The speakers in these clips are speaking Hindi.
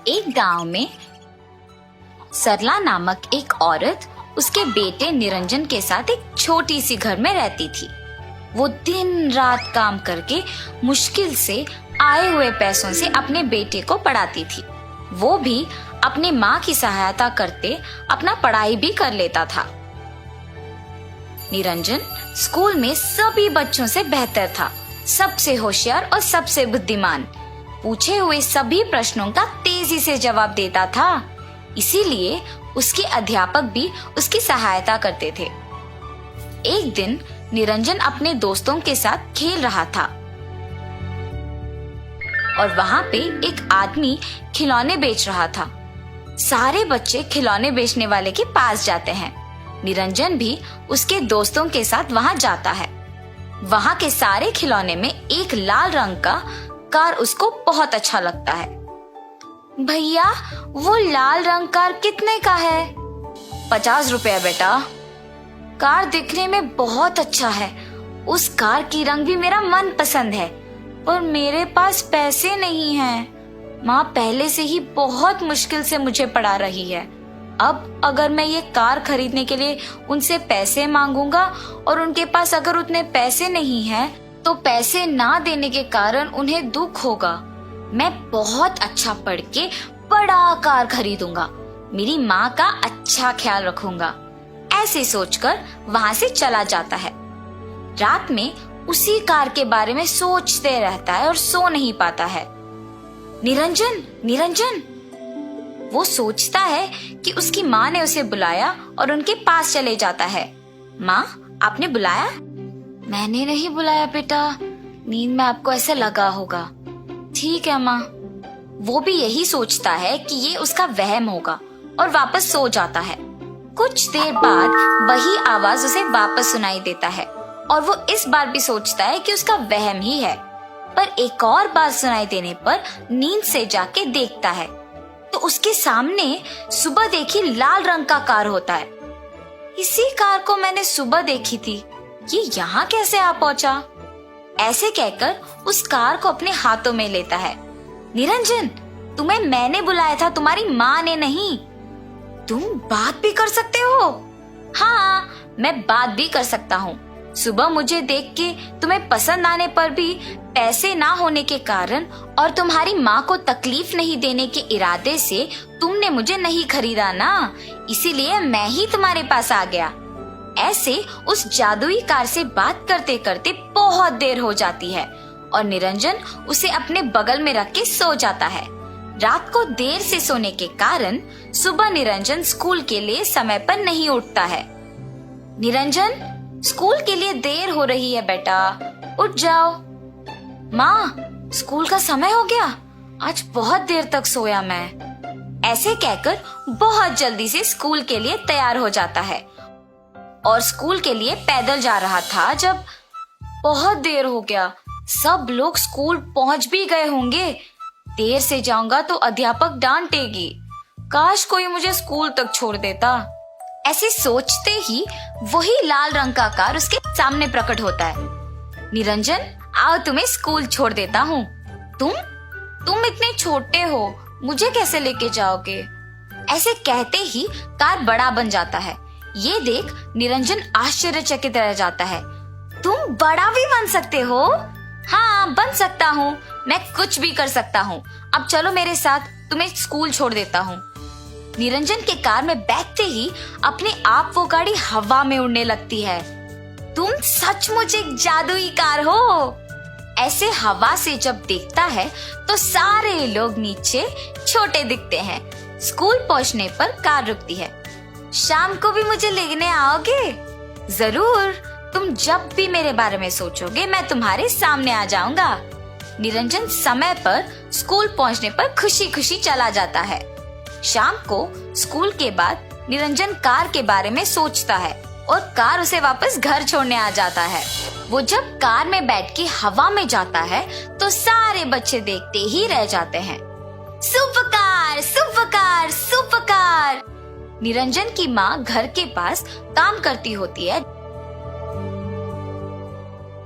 एक गांव में सरला नामक एक औरत उसके बेटे निरंजन के साथ एक छोटी सी घर में रहती थी। वो दिन रात काम करके मुश्किल से आए हुए पैसों से अपने बेटे को पढ़ाती थी। वो भी अपनी माँ की सहायता करते अपना पढ़ाई भी कर लेता था। निरंजन स्कूल में सभी बच्चों से बेहतर था, सबसे होशियार और सबसे बुद्धिमान। पूछे हुए सभी प्रश्नों का तेजी से जवाब देता था, इसीलिए उसके अध्यापक भी उसकी सहायता करते थे। एक दिन निरंजन अपने दोस्तों के साथ खेल रहा था और वहां पे एक आदमी खिलौने बेच रहा था। सारे बच्चे खिलौने बेचने वाले के पास जाते हैं। निरंजन भी उसके दोस्तों के साथ वहां जाता है। वहां के सारे खिलौने में एक लाल रंग का कार उसको बहुत अच्छा लगता है। भैया, वो लाल रंग कार कितने का है? 50 रुपया बेटा। कार दिखने में बहुत अच्छा है। उस कार की रंग भी मेरा मन पसंद है, पर मेरे पास पैसे नहीं हैं। माँ पहले से ही बहुत मुश्किल से मुझे पढ़ा रही है। अब अगर मैं ये कार खरीदने के लिए उनसे पैसे मांगूंगा और उनके पास अगर उतने पैसे नहीं हैं, तो पैसे ना देने के कारण उन्हें दुख होगा। मैं बहुत अच्छा पढ़ के बड़ा कार खरीदूंगा, मेरी माँ का अच्छा ख्याल रखूंगा। ऐसे सोचकर वहां से चला जाता है। रात में उसी कार के बारे में सोचते रहता है और सो नहीं पाता है। निरंजन, निरंजन, वो सोचता है कि उसकी माँ ने उसे बुलाया और उनके पास चले जाता है। माँ, आपने बुलाया? मैंने नहीं बुलाया बेटा, नींद में आपको ऐसा लगा होगा। ठीक है माँ। वो भी यही सोचता है कि ये उसका वहम होगा और वापस सो जाता है। कुछ देर बाद वही आवाज उसे वापस सुनाई देता है और वो इस बार भी सोचता है कि उसका वहम ही है। पर एक और बात सुनाई देने पर नींद से जाके देखता है तो उसके सामने सुबह देखी लाल रंग का कार होता है। इसी कार को मैंने सुबह देखी थी, ये यहाँ कैसे आ पहुंचा? ऐसे कहकर उस कार को अपने हाथों में लेता है। निरंजन, तुम्हें मैंने बुलाया था, तुम्हारी माँ ने नहीं। तुम बात भी कर सकते हो? हाँ, मैं बात भी कर सकता हूँ। सुबह मुझे देख के तुम्हें पसंद आने पर भी पैसे ना होने के कारण और तुम्हारी माँ को तकलीफ नहीं देने के इरादे से तुमने मुझे नहीं खरीदा ना, इसीलिए मैं ही तुम्हारे पास आ गया। ऐसे उस जादुई कार से बात करते करते बहुत देर हो जाती है और निरंजन उसे अपने बगल में रख के सो जाता है। रात को देर से सोने के कारण सुबह निरंजन स्कूल के लिए समय पर नहीं उठता है। निरंजन, स्कूल के लिए देर हो रही है बेटा, उठ जाओ। माँ, स्कूल का समय हो गया, आज बहुत देर तक सोया मैं। ऐसे कहकर बहुत जल्दी से स्कूल के लिए तैयार हो जाता है और स्कूल के लिए पैदल जा रहा था जब बहुत देर हो गया। सब लोग स्कूल पहुंच भी गए होंगे। देर से जाऊंगा तो अध्यापक डांटेगी। काश कोई मुझे स्कूल तक छोड़ देता। ऐसे सोचते ही वही लाल रंग का कार उसके सामने प्रकट होता है। निरंजन, आओ तुम्हें स्कूल छोड़ देता हूँ। तुम इतने छोटे हो, मुझे कैसे लेके जाओगे? ऐसे कहते ही कार बड़ा बन जाता है। ये देख निरंजन आश्चर्यचकित रह जाता है। तुम बड़ा भी बन सकते हो? हाँ, बन सकता हूँ, मैं कुछ भी कर सकता हूँ। अब चलो मेरे साथ, तुम्हें स्कूल छोड़ देता हूँ। निरंजन के कार में बैठते ही अपने आप वो गाड़ी हवा में उड़ने लगती है। तुम सचमुच एक जादुई कार हो। ऐसे हवा से जब देखता है तो सारे लोग नीचे छोटे दिखते हैं। स्कूल पहुंचने पर कार रुकती है। शाम को भी मुझे लेने आओगे? जरूर, तुम जब भी मेरे बारे में सोचोगे मैं तुम्हारे सामने आ जाऊंगा। निरंजन समय पर स्कूल पहुंचने पर खुशी खुशी चला जाता है। शाम को स्कूल के बाद निरंजन कार के बारे में सोचता है और कार उसे वापस घर छोड़ने आ जाता है। वो जब कार में बैठ के हवा में जाता है तो सारे बच्चे देखते ही रह जाते हैं। Super car, super car, super car. Niranjan की माँ घर के पास काम करती होती है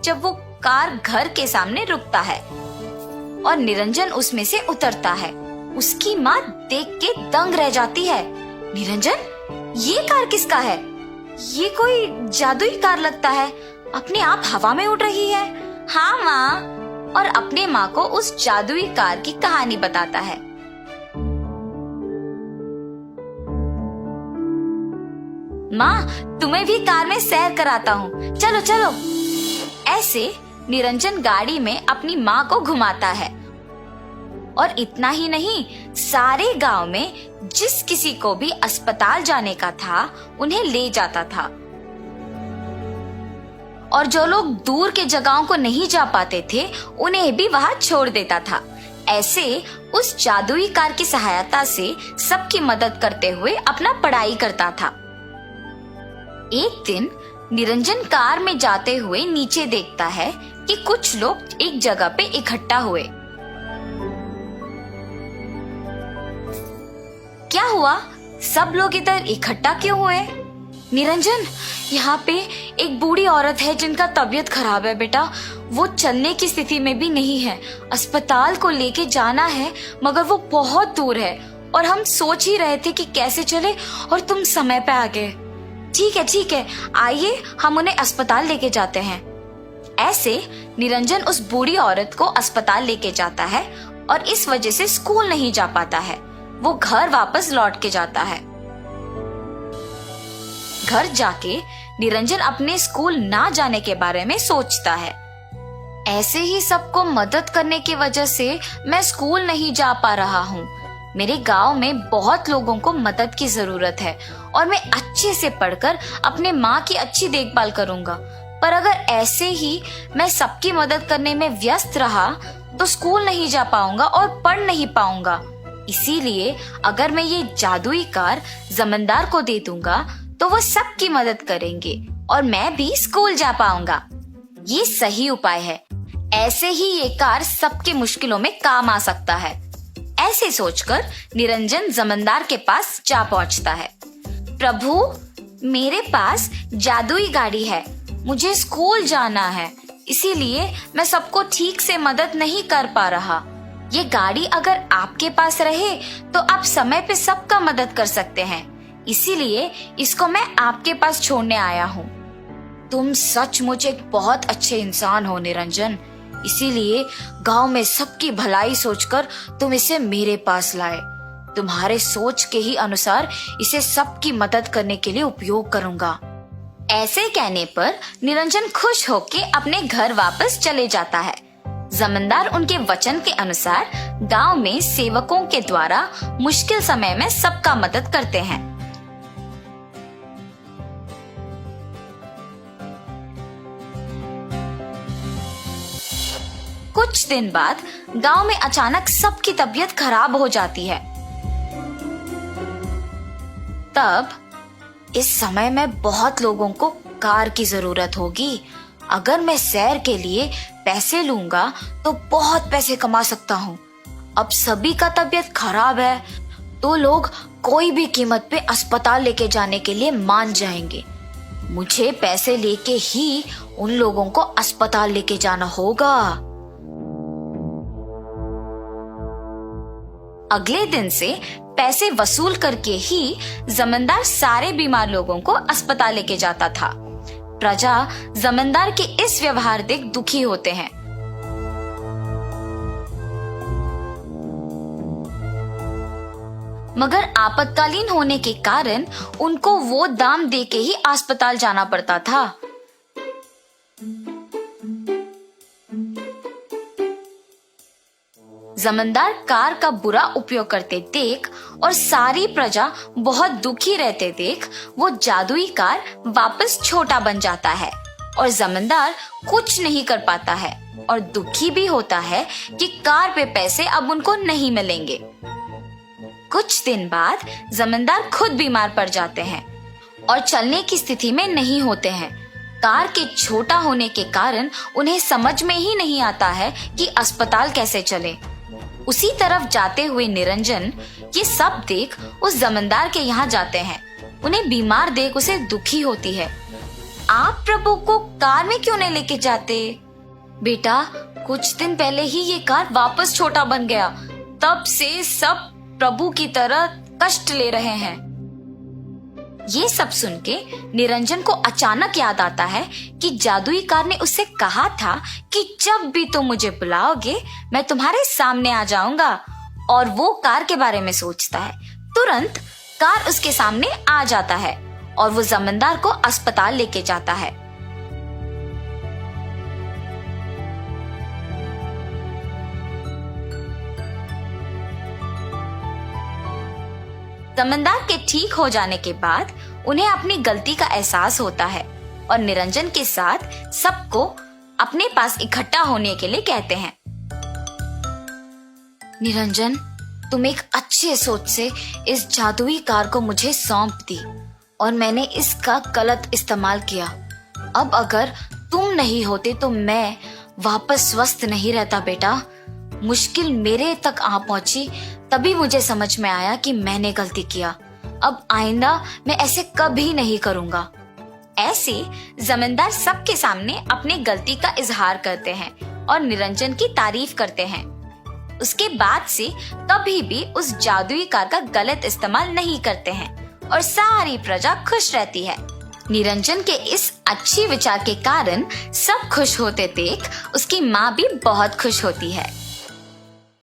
जब वो कार घर के सामने रुकता है और निरंजन उसमें से उतरता है। उसकी माँ देख के दंग रह जाती है। निरंजन, ये कार किसका है? ये कोई जादुई कार लगता है, अपने आप हवा में उड़ रही है। हाँ माँ, और अपने माँ को उस जादुई कार की कहानी बताता है। माँ, तुम्हें भी कार में सैर कराता हूँ, चलो चलो। ऐसे निरंजन गाड़ी में अपनी माँ को घुमाता है। और इतना ही नहीं, सारे गांव में जिस किसी को भी अस्पताल जाने का था उन्हें ले जाता था। और जो लोग दूर के जगहों को नहीं जा पाते थे उन्हें भी वहां छोड़ देता था। ऐसे उस जादुई कार की सहायता से सबकी मदद करते हुए अपना पढ़ाई करता था। एक दिन निरंजन कार में जाते हुए नीचे देखता है कि कुछ लोग एक जगह पे इकट्ठा हुए। क्या हुआ? सब लोग इधर इकट्ठा क्यों हुए? निरंजन, यहाँ पे एक बूढ़ी औरत है जिनका तबीयत खराब है बेटा। वो चलने की स्थिति में भी नहीं है। अस्पताल को लेके जाना है मगर वो बहुत दूर है और हम सोच ही रहे थे कि कैसे चले और तुम समय पे आ गए। ठीक है, आइए हम उन्हें अस्पताल लेके जाते हैं। ऐसे निरंजन उस बूढ़ी औरत को अस्पताल लेके जाता है और इस वजह से स्कूल नहीं जा पाता है। वो घर वापस लौट के जाता है। घर जाके निरंजन अपने स्कूल ना जाने के बारे में सोचता है। ऐसे ही सबको मदद करने की वजह से मैं स्कूल नहीं जा पा रहा हूँ। मेरे गांव में बहुत लोगों को मदद की जरूरत है और मैं अच्छे से पढ़कर अपने माँ की अच्छी देखभाल करूंगा। पर अगर ऐसे ही मैं सबकी मदद करने में व्यस्त रहा तो स्कूल नहीं जा पाऊंगा और पढ़ नहीं पाऊंगा। इसीलिए अगर मैं ये जादुई कार जमींदार को दे दूंगा तो वो सबकी मदद करेंगे और मैं भी स्कूल जा पाऊंगा। ये सही उपाय है। ऐसे ही ये कार सबकी मुश्किलों में काम आ सकता है। ऐसे सोचकर निरंजन जमींदार के पास जा पहुंचता है। प्रभु, मेरे पास जादुई गाड़ी है, मुझे स्कूल जाना है, इसीलिए मैं सबको ठीक से मदद नहीं कर पा रहा। ये गाड़ी अगर आपके पास रहे तो आप समय पे सबका मदद कर सकते हैं, इसीलिए इसको मैं आपके पास छोड़ने आया हूँ। तुम सचमुच एक बहुत अच्छे इंसान हो निरंजन, इसीलिए गांव में सबकी भलाई सोचकर तुम इसे मेरे पास लाए। तुम्हारे सोच के ही अनुसार इसे सबकी मदद करने के लिए उपयोग करूंगा। ऐसे कहने पर निरंजन खुश होके अपने घर वापस चले जाता है। जमींदार उनके वचन के अनुसार गांव में सेवकों के द्वारा मुश्किल समय में सबका मदद करते हैं। कुछ दिन बाद गांव में अचानक सबकी तबीयत खराब हो जाती है। तब इस समय में बहुत लोगों को कार की जरूरत होगी। अगर मैं सैर के लिए पैसे लूंगा तो बहुत पैसे कमा सकता हूँ। अब सभी का तबीयत खराब है तो लोग कोई भी कीमत पे अस्पताल लेके जाने के लिए मान जाएंगे। मुझे पैसे लेके ही उन लोगों को अस्पताल लेके जाना होगा। अगले दिन से पैसे वसूल करके ही जमींदार सारे बीमार लोगों को अस्पताल लेके जाता था। प्रजा जमींदार के इस व्यवहार देख दुखी होते हैं। मगर आपातकालीन होने के कारण उनको वो दाम देके ही अस्पताल जाना पड़ता था। जमींदार कार का बुरा उपयोग करते देख और सारी प्रजा बहुत दुखी रहते देख वो जादुई कार वापस छोटा बन जाता है और जमींदार कुछ नहीं कर पाता है और दुखी भी होता है कि कार पे पैसे अब उनको नहीं मिलेंगे। कुछ दिन बाद जमींदार खुद बीमार पड़ जाते हैं और चलने की स्थिति में नहीं होते हैं। कार के छोटा होने के कारण उन्हें समझ में ही नहीं आता है कि अस्पताल कैसे चले। उसी तरफ जाते हुए निरंजन ये सब देख उस जमींदार के यहाँ जाते हैं। उन्हें बीमार देख उसे दुखी होती है। आप प्रभु को कार में क्यों नहीं लेके जाते? बेटा, कुछ दिन पहले ही ये कार वापस छोटा बन गया, तब से सब प्रभु की तरह कष्ट ले रहे हैं। ये सब सुन के निरंजन को अचानक याद आता है कि जादुई कार ने उससे कहा था कि जब भी तुम मुझे बुलाओगे मैं तुम्हारे सामने आ जाऊंगा, और वो कार के बारे में सोचता है। तुरंत कार उसके सामने आ जाता है और वो जमींदार को अस्पताल लेके जाता है। जमींदार के ठीक हो जाने के बाद उन्हें अपनी गलती का एहसास होता है और निरंजन के साथ सबको अपने पास इकट्ठा होने के लिए कहते हैं। निरंजन, तुम एक अच्छे सोच से इस जादुई कार को मुझे सौंप दी और मैंने इसका गलत इस्तेमाल किया। अब अगर तुम नहीं होते तो मैं वापस स्वस्थ नहीं रहता बेटा। मुश्किल मेरे तक आ पहुंची तभी मुझे समझ में आया कि मैंने गलती किया। अब आइंदा मैं ऐसे कभी नहीं करूंगा। ऐसे जमींदार सबके सामने अपनी गलती का इजहार करते हैं और निरंजन की तारीफ करते हैं। उसके बाद से कभी भी उस जादुई कार का गलत इस्तेमाल नहीं करते हैं और सारी प्रजा खुश रहती है। निरंजन के इस अच्छी विचार के कारण सब खुश होते देख उसकी माँ भी बहुत खुश होती है।